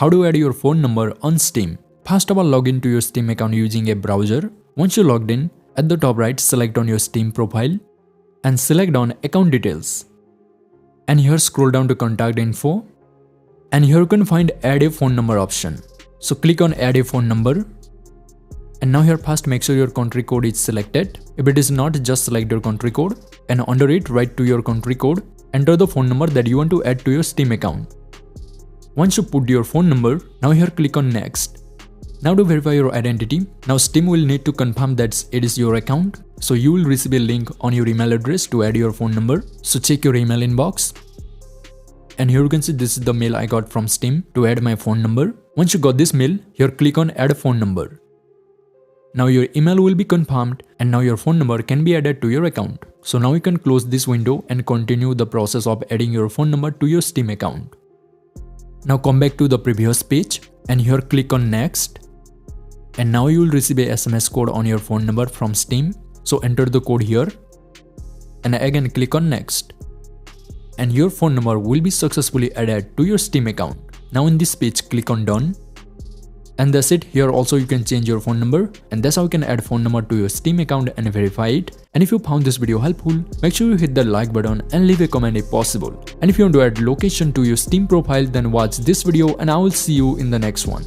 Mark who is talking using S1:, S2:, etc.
S1: How to add your phone number on Steam? First of all, log into your Steam account using a browser. Once you're logged in, at the top right, select on your Steam profile and select on account details. And here scroll down to contact info. And here you can find add a phone number option. So click on add a phone number. And now here first make sure your country code is selected. If it is not, just select your country code. And under it, write to your country code. Enter the phone number that you want to add to your Steam account. Once you put your phone number, now here click on next. Now to verify your identity, now Steam will need to confirm that it is your account. So you will receive a link on your email address to add your phone number. So check your email inbox. And here you can see this is the mail I got from Steam to add my phone number. Once you got this mail, here click on add a phone number. Now your email will be confirmed and now your phone number can be added to your account. So now you can close this window and continue the process of adding your phone number to your Steam account. Now come back to the previous page and here click on next. And now you will receive a SMS code on your phone number from Steam. So enter the code here and again click on next. And your phone number will be successfully added to your Steam account. Now in this page, click on done. And that's it. Here also you can change your phone number, and that's how you can add phone number to your Steam account and verify it. And if you found this video helpful, make sure you hit the like button and leave a comment if possible. And if you want to add location to your Steam profile, then watch this video and I will see you in the next one.